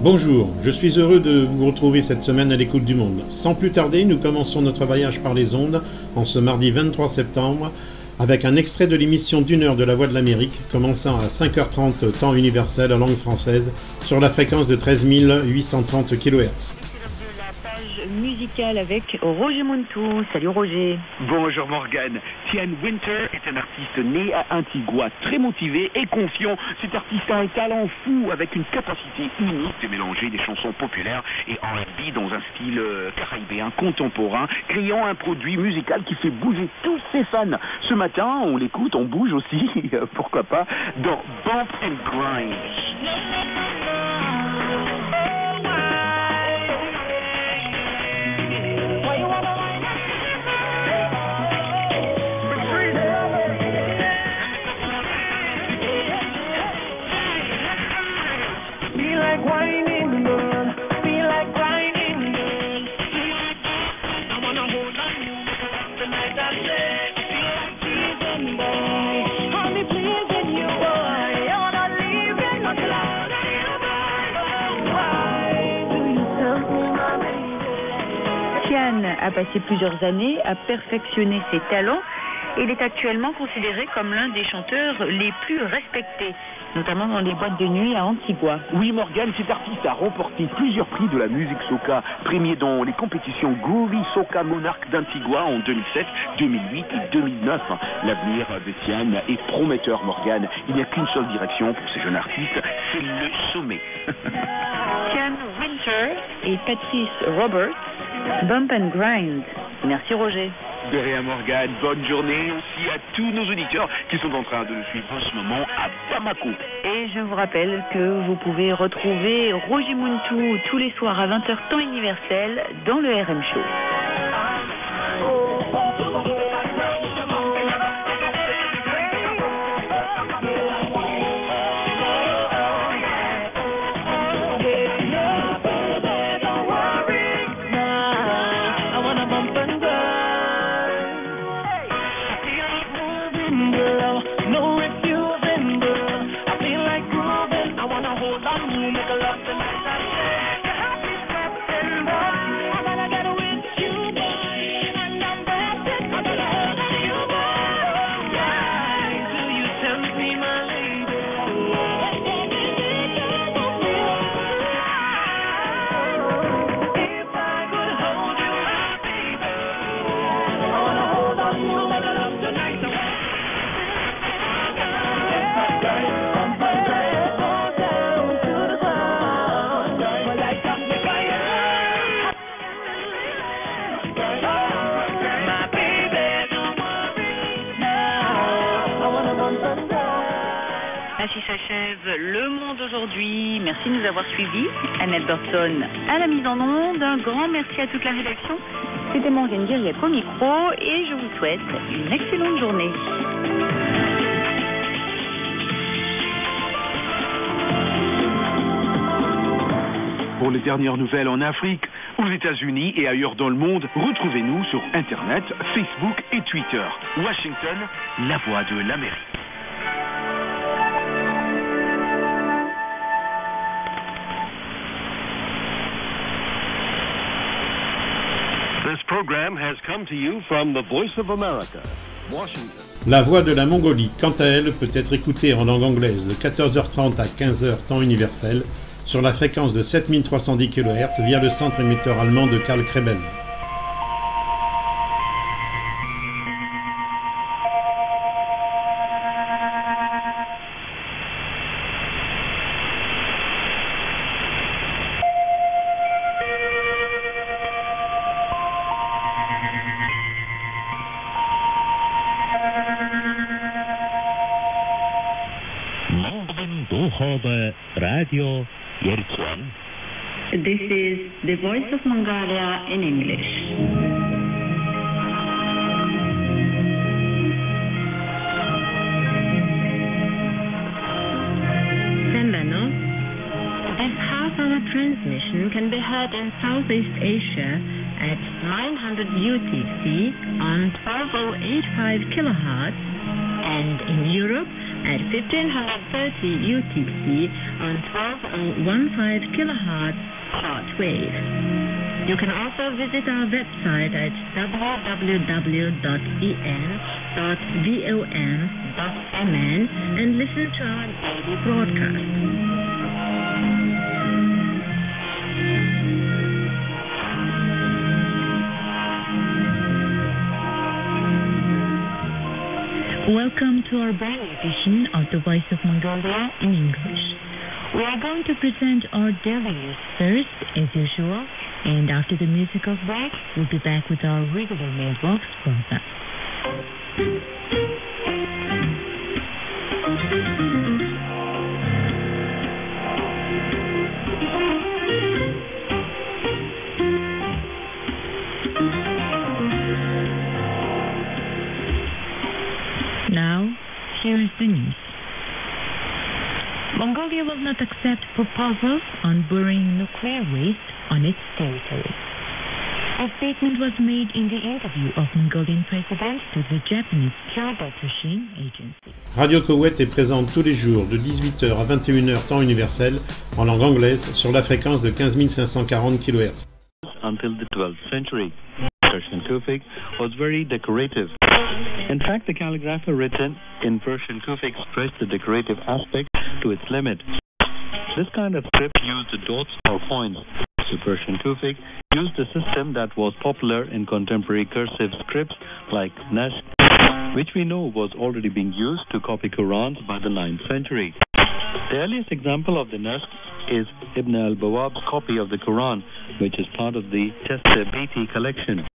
Bonjour, je suis heureux de vous retrouver cette semaine à l'écoute du monde. Sans plus tarder, nous commençons notre voyage par les ondes en ce mardi 23 septembre avec un extrait de l'émission d'1 heure de la Voix de l'Amérique commençant à 5h30 temps universel en langue française sur la fréquence de 13 830 kHz. Musicale avec Roger Montou. Salut Roger. Bonjour Morgane. Tian Winter est un artiste né à Antigua, très motivé et confiant. Cet artiste a un talent fou avec une capacité unique de mélanger des chansons populaires et R&B dans un style caribéen contemporain, créant un produit musical qui fait bouger tous ses fans. Ce matin, on l'écoute, on bouge aussi, pourquoi pas, dans Bump and Grind. Tian a passé plusieurs années à perfectionner ses talents et il est actuellement considéré comme l'un des chanteurs les plus respectés, notamment dans les boîtes de nuit à Antigua. Oui, Morgane, cet artiste a remporté plusieurs prix de la musique soca, primé dans les compétitions Groovy Soca Monarch d'Antigua en 2007, 2008 et 2009. L'avenir de Tian est prometteur, Morgane. Il n'y a qu'une seule direction pour ces jeunes artistes, c'est le sommet. Tian Winter et Patrice Roberts, Bump and Grind. Merci Roger. De rien, Morgane. Bonne journée aussi à tous nos auditeurs qui sont en train de nous suivre en ce moment à Bamako. Et je vous rappelle que vous pouvez retrouver Roger Montou tous les soirs à 20h temps universel dans le RM Show. Ainsi s'achève Le Monde aujourd'hui. Merci de nous avoir suivis. Annette Burton à la mise en onde. Un grand merci à toute la rédaction. C'était Morgane Guiriac au micro et je vous souhaite une excellente journée. Pour les dernières nouvelles en Afrique, aux États-Unis et ailleurs dans le monde, retrouvez-nous sur Internet, Facebook et Twitter. Washington, la voix de l'Amérique. This program has come to you from the Voice of America, Washington. La Voix de la Mongolie, quant à elle, peut être écoutée en langue anglaise de 14h30 à 15h temps universel sur la fréquence de 7310 kHz via le centre émetteur allemand de Karl Krebel. Radio Yerkian. This is the Voice of Mongolia in English. Sembano. This half-hour transmission can be heard in Southeast Asia at 900 UTC on 12085 kHz and in Europe at 1530 UTC on 12.15 kilohertz shortwave. You can also visit our website at www.en.vom.mn and listen to our daily broadcast. Welcome to our brand new edition of The Voice of Mongolia in English. We are going to present our daily news first, as usual, and after the musical break, we'll be back with our regular mailbox program. Now, here is the news. Mongolia will not accept proposals on burying nuclear waste on its territory. A statement was made in the interview of Mongolian president to the Japanese Kyoto Tsushin Agency. Radio Koweït est présente tous les jours de 18h à 21h temps universel en langue anglaise sur la fréquence de 15 540 kHz. Until the 12th century, Persian Kufic was very decorative. In fact, the calligraphy written in Persian Kufic stretched the decorative aspect to its limit. This kind of script used the dots or points. The Persian Kufic used a system that was popular in contemporary cursive scripts like Nashk, which we know was already being used to copy Qurans by the 9th century. The earliest example of the Nashk is Ibn al-Bawab's copy of the Quran, which is part of the Cheste-Beatty collection.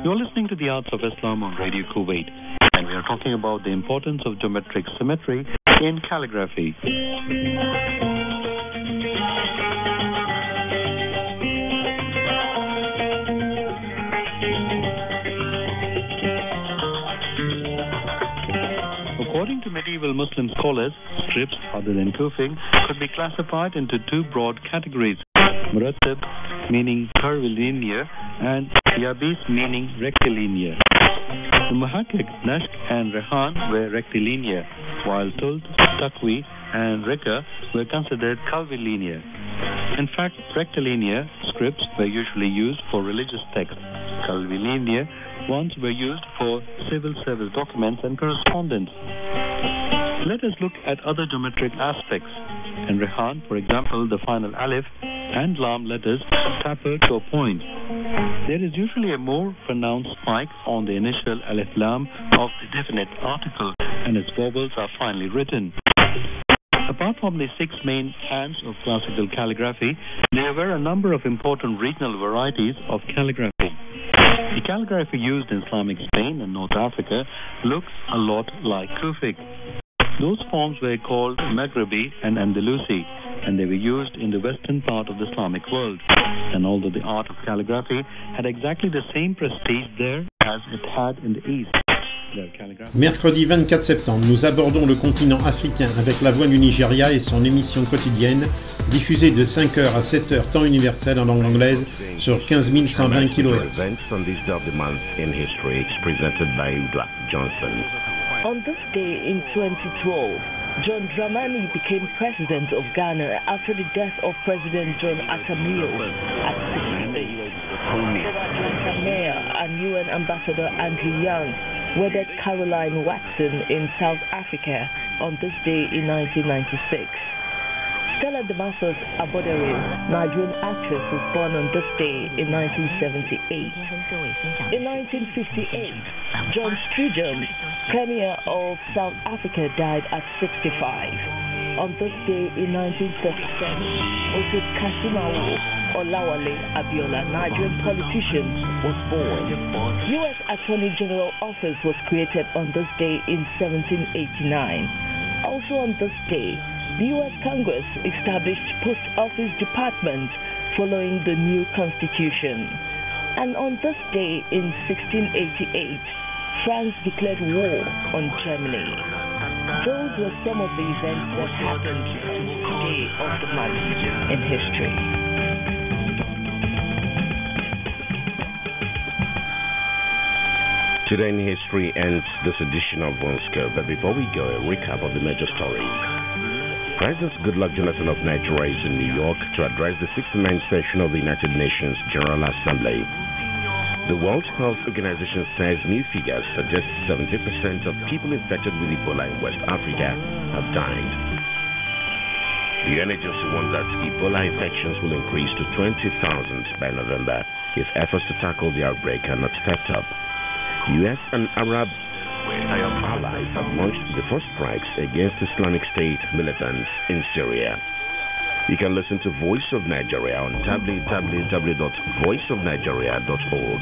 You're listening to the Arts of Islam on Radio Kuwait, and we are talking about the importance of geometric symmetry in calligraphy. According to medieval Muslim scholars, scripts other than Kufic could be classified into two broad categories: Murattab, meaning curvilinear, and Yabis, meaning rectilinear. The Muhakkik, Nashk, and Rehan were rectilinear, while Tuld, Taqwi, and Rika were considered curvilinear. In fact, rectilinear scripts were usually used for religious texts. Curvilinear ones were used for civil service documents and correspondence. Let us look at other geometric aspects. In Rehan, for example, the final alif and lam letters taper to a point. There is usually a more pronounced spike on the initial alif lam of the definite article, and its vowels are finely written. Apart from the six main hands of classical calligraphy, there were a number of important regional varieties of calligraphy. The calligraphy used in Islamic Spain and North Africa looks a lot like Kufic. Those forms were called Maghribi and Andalusi, and they were used in the western part of the Islamic world. And although the art of calligraphy had exactly the same prestige there as it had in the East, Mercredi 24 septembre, nous abordons le continent africain avec la Voix du Nigeria et son émission quotidienne, diffusée de 5h à 7h temps universel en langue anglaise sur 15 120 kHz. On this day in 2012, John Dramani became president of Ghana after the death of President John Atta Mills at 68. Atlanta Mayor and UN Ambassador Andrew Young wedded Caroline Watson in South Africa on this day in 1996. Stella Damasus Abodere, Nigerian actress, was born on this day in 1978. In 1958, John Stridham, Premier of South Africa, died at 65. On this day in 1937, Osip Kasimawo Olawale Abiola, Nigerian politician, was born. U.S. Attorney General office was created on this day in 1789. Also on this day, the U.S. Congress established Post Office Department following the new constitution. And on this day in 1688, France declared war on Germany. Those were some of the events that happened on this day of the month in history. Today in history ends this edition of One Scope, but before we go, a recap of the major stories. President Goodluck Jonathan of Nigeria is in New York to address the 69th session of the United Nations General Assembly. The World Health Organization says new figures suggest 70% of people infected with Ebola in West Africa have died. The UN agency warns that Ebola infections will increase to 20,000 by November if efforts to tackle the outbreak are not stepped up. U.S. and Arab allies have launched the first strikes against Islamic State militants in Syria. You can listen to Voice of Nigeria on www.voiceofnigeria.org.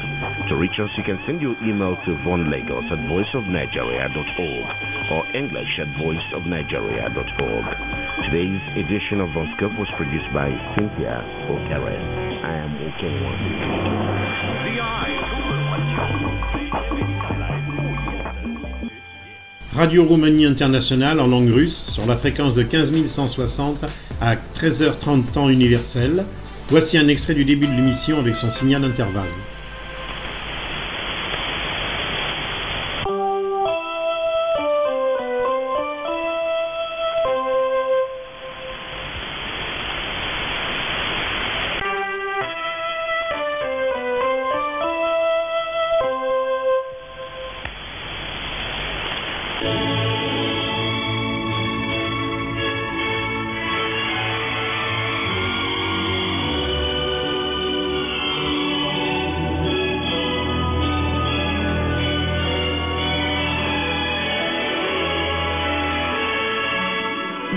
To reach us, you can send your email to vonlagos@voiceofnigeria.org or english@voiceofnigeria.org. Today's edition of Von Scope was produced by Cynthia Okere. I am Radio Roumanie Internationale en langue russe sur la fréquence de 15 160 à 13h30 temps universel. Voici un extrait du début de l'émission avec son signal intervalle.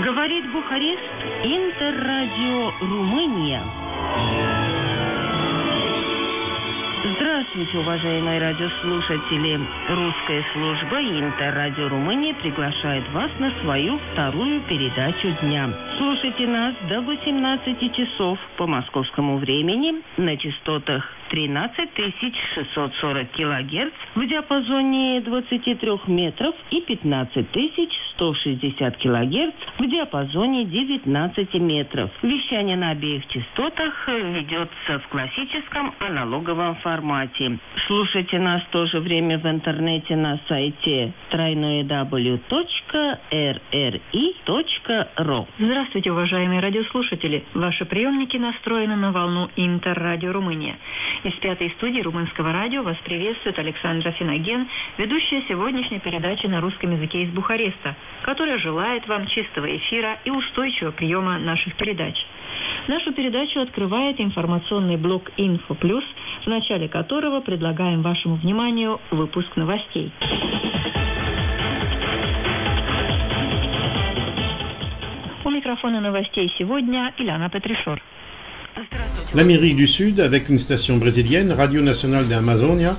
Говорит Бухарест, Интеррадио Румыния. Здравствуйте, уважаемые радиослушатели. Русская служба Интеррадио Румыния приглашает вас на свою вторую передачу дня. Слушайте нас до 18 часов по московскому времени на частотах 13640 килогерц в диапазоне 23 метров и 15160 килогерц в диапазоне 19 метров. Вещание на обеих частотах ведется в классическом аналоговом формате. Слушайте нас в то же время в интернете на сайте www.rri.ru. Здравствуйте, уважаемые радиослушатели! Ваши приемники настроены на волну Интеррадио Румыния. Из пятой студии румынского радио вас приветствует Александра Финоген, ведущая сегодняшней передачи на русском языке из Бухареста, которая желает вам чистого эфира и устойчивого приема наших передач. Нашу передачу открывает информационный блок «Инфо Плюс», в начале которого предлагаем вашему вниманию выпуск новостей. У микрофона новостей сегодня Ильяна Петришор. L'Amérique du Sud, avec une station brésilienne, Radio Nationale de Amazonia,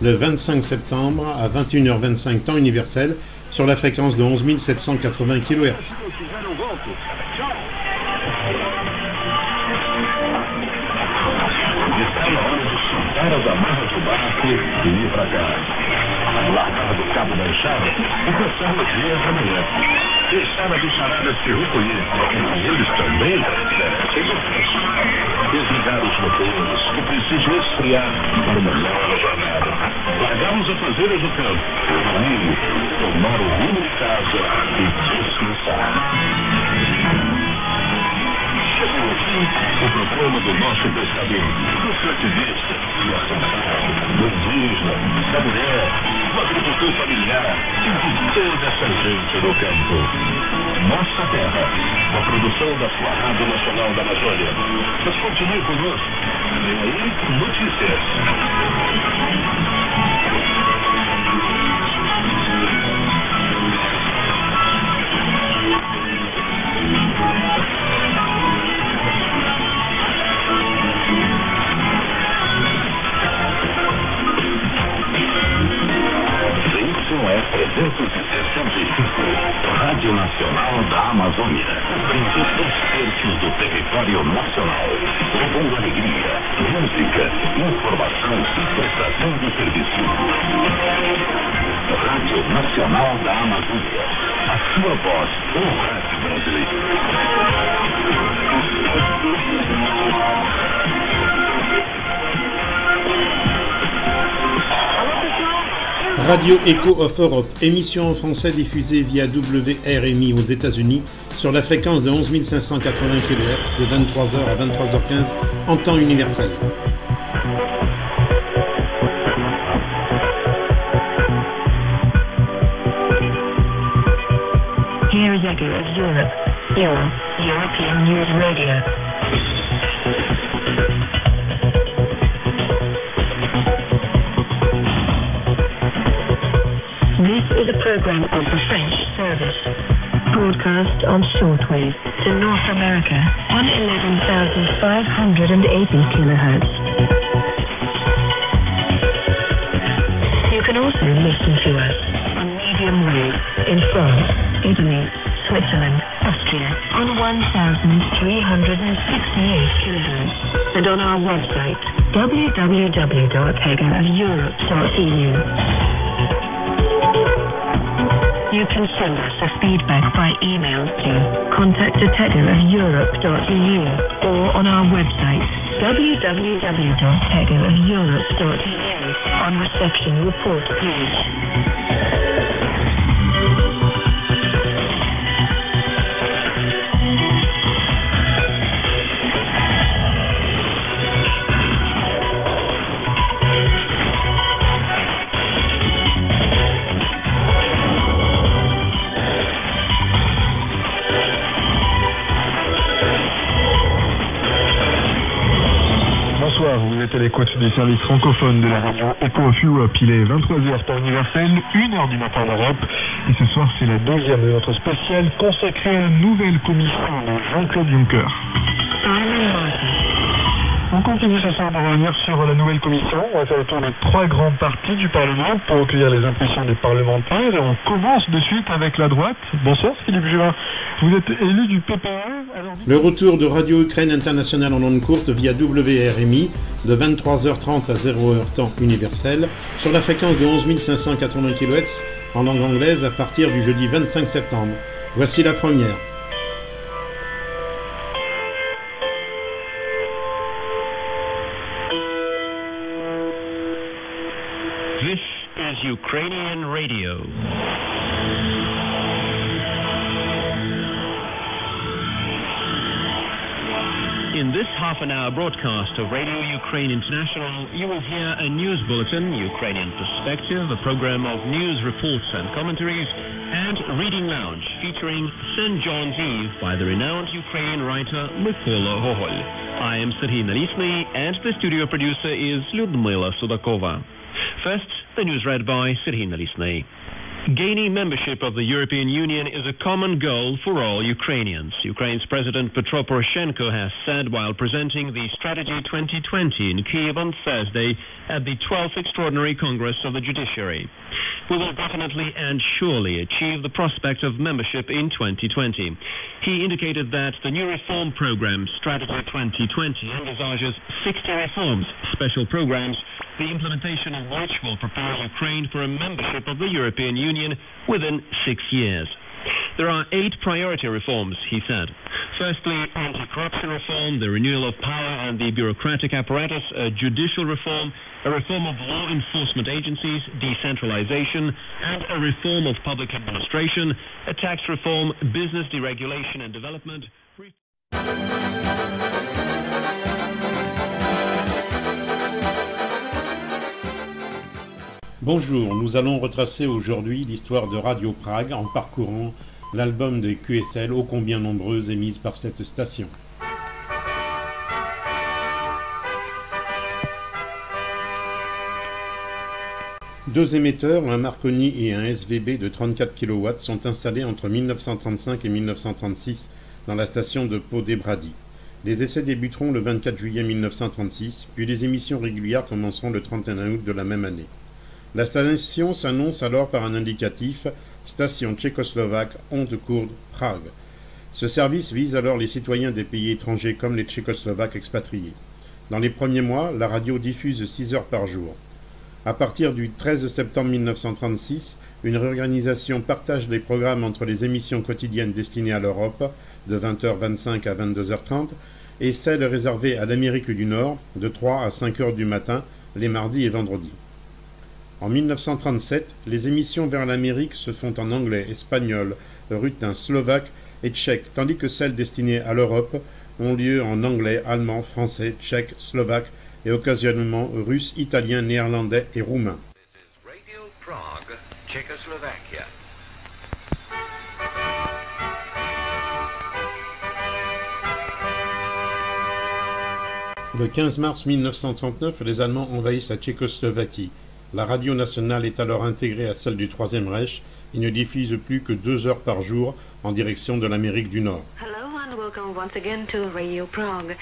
le 25 septembre à 21h25 temps universel, sur la fréquence de 11 780 kHz. Deixar a bicharada se reconhecer entre eles também, desligar os motores, que preciso esfriar para uma nova jornada. Largamos as fazeiras do campo, domingo, tomar o rumo de casa e descansar. Chegou aqui o programa do nosso pescador, do ativista, do assentado, do indígena, da mulher, do agricultor familiar e de toda essa gente no campo. Nossa Terra, a produção da sua Rádio Nacional da Amazônia. Mas continue conosco. Vem aí notícias. 265, Rádio Nacional da Amazônia, cobrindo 2/3 do território nacional, levando alegria, música, informação e prestação de serviço. Rádio Nacional da Amazônia, a sua voz do rádio brasileiro. Radio Echo of Europe, émission en français diffusée via WRMI aux États-Unis sur la fréquence de 11 580 kHz de 23h à 23h15 en temps universel. Here is Echo of Europe, your European News Radio. This is a program of the French service, broadcast on shortwave to North America on 11,580 kHz. You can also listen to us on medium wave in France, Italy, Switzerland, Austria on 1,368 kHz and on our website www.echoofeurope.eu. You can send us a feedback by email to contact@echoofeurope.eu or on our website www.echoofeurope.eu on reception report page. Vous êtes à l'écoute des services francophones de la radio Echo of Europe. Il est 23h temps universel, 1h du matin en Europe. Et ce soir, c'est la deuxième de notre spéciale consacrée à la nouvelle commission de Jean-Claude Juncker. On continue ce soir de revenir sur la nouvelle commission. On va faire le tour des 3 grandes parties du Parlement pour recueillir les impressions des parlementaires. Et on commence de suite avec la droite. Bonsoir Philippe Juvin. Vous êtes élu du PPE. Le retour de Radio Ukraine Internationale en ondes courtes via WRMI de 23h30 à 0h temps universel sur la fréquence de 11 580 kHz en langue anglaise à partir du jeudi 25 septembre. Voici la première. This is Ukrainian Radio. In this half-an-hour broadcast of Radio Ukraine International, you will hear a news bulletin, Ukrainian Perspective, a program of news reports and commentaries, and Reading Lounge, featuring St. John's Eve by the renowned Ukrainian writer Mykola Hohol. I am Serhiy Nalisny, and the studio producer is Lyudmila Sudakova. First, the news read by Serhiy Nalisny. Gaining membership of the European Union is a common goal for all Ukrainians. Ukraine's President Petro Poroshenko has said while presenting the Strategy 2020 in Kyiv on Thursday at the 12th Extraordinary Congress of the Judiciary. We will definitely and surely achieve the prospect of membership in 2020. He indicated that the new reform program, Strategy 2020, envisages 60 reforms, special programs, the implementation of which will prepare Ukraine for a membership of the European Union within 6 years. There are 8 priority reforms, he said. Firstly, anti-corruption reform, the renewal of power and the bureaucratic apparatus, a judicial reform, a reform of law enforcement agencies, decentralization, and a reform of public administration, a tax reform, business deregulation and development. Bonjour, nous allons retracer aujourd'hui l'histoire de Radio Prague en parcourant l'album des QSL ô combien nombreuses émises par cette station. Deux émetteurs, un Marconi et un SVB de 34 kW, sont installés entre 1935 et 1936 dans la station de Podebrady. Les essais débuteront le 24 juillet 1936, puis les émissions régulières commenceront le 31 août de la même année. La station s'annonce alors par un indicatif « Station tchécoslovaque, onde courte, Prague ». Ce service vise alors les citoyens des pays étrangers comme les Tchécoslovaques expatriés. Dans les premiers mois, la radio diffuse 6 heures par jour. À partir du 13 septembre 1936, une réorganisation partage les programmes entre les émissions quotidiennes destinées à l'Europe, de 20h25 à 22h30, et celles réservées à l'Amérique du Nord, de 3 à 5 heures du matin, les mardis et vendredis. En 1937, les émissions vers l'Amérique se font en anglais, espagnol, rutin, slovaque et tchèque, tandis que celles destinées à l'Europe ont lieu en anglais, allemand, français, tchèque, slovaque et occasionnellement russe, italien, néerlandais et roumain. Radio Prague, Czechoslovakia. Le 15 mars 1939, les Allemands envahissent la Tchécoslovaquie. La radio nationale est alors intégrée à celle du Troisième Reich et ne diffuse plus que 2 heures par jour en direction de l'Amérique du Nord. Hello and welcome once again to Radio Prague.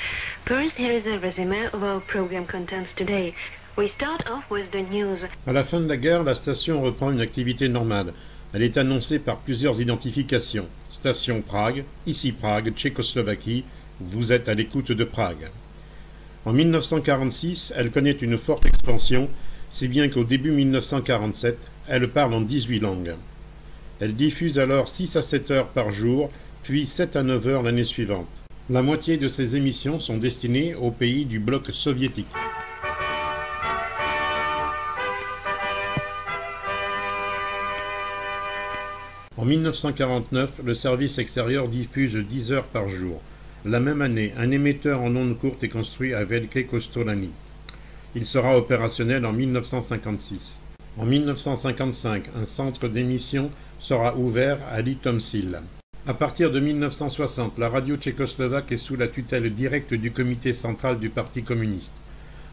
First, here is a resume of our program contents today. We start off with the news. À la fin de la guerre, la station reprend une activité normale. Elle est annoncée par plusieurs identifications. Station Prague, ici Prague, Tchécoslovaquie, vous êtes à l'écoute de Prague. En 1946, elle connaît une forte expansion, si bien qu'au début 1947, elle parle en 18 langues. Elle diffuse alors 6 à 7 heures par jour, puis 7 à 9 heures l'année suivante. La moitié de ses émissions sont destinées aux pays du bloc soviétique. En 1949, le service extérieur diffuse 10 heures par jour. La même année, un émetteur en ondes courtes est construit à Velké Kostolany. Il sera opérationnel en 1956. En 1955, un centre d'émission sera ouvert à Litomsil. À partir de 1960, la radio tchécoslovaque est sous la tutelle directe du comité central du Parti communiste.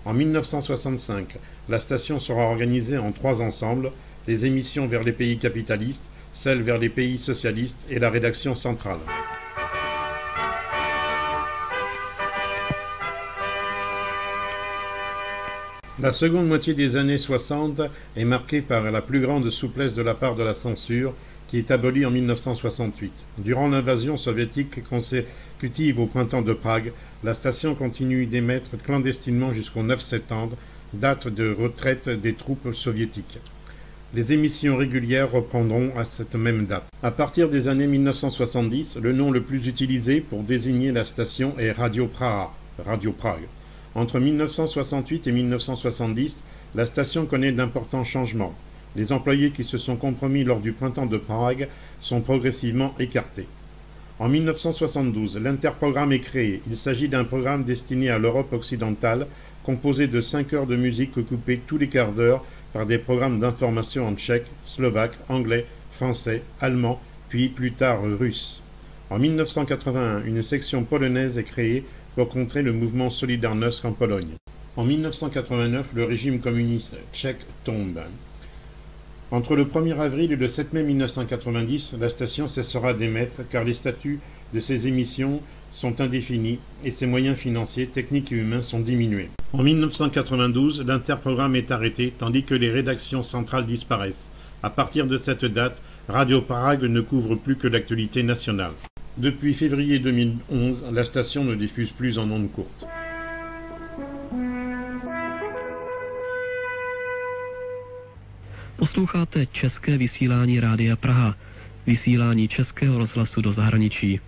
En 1965, la station sera organisée en 3 ensembles, les émissions vers les pays capitalistes, celles vers les pays socialistes et la rédaction centrale. La seconde moitié des années 60 est marquée par la plus grande souplesse de la part de la censure, qui est abolie en 1968. Durant l'invasion soviétique consécutive au printemps de Prague, la station continue d'émettre clandestinement jusqu'au 9 septembre, date de retraite des troupes soviétiques. Les émissions régulières reprendront à cette même date. À partir des années 1970, le nom le plus utilisé pour désigner la station est Radio Praha, Radio Prague. Entre 1968 et 1970, la station connaît d'importants changements. Les employés qui se sont compromis lors du printemps de Prague sont progressivement écartés. En 1972, l'interprogramme est créé. Il s'agit d'un programme destiné à l'Europe occidentale, composé de 5 heures de musique coupées tous les quarts d'heure par des programmes d'information en tchèque, slovaque, anglais, français, allemand, puis plus tard russe. En 1981, une section polonaise est créée pour contrer le mouvement Solidarność en Pologne. En 1989, le régime communiste tchèque tombe. Entre le 1er avril et le 7 mai 1990, la station cessera d'émettre car les statuts de ses émissions sont indéfinis et ses moyens financiers, techniques et humains sont diminués. En 1992, l'interprogramme est arrêté tandis que les rédactions centrales disparaissent. À partir de cette date, Radio Prague ne couvre plus que l'actualité nationale. Depuis février 2011, la station ne diffuse plus en ondes courtes. Posloucháte české vysílání Rádia Praha, vysílání Českého rozhlasu do zahraničí.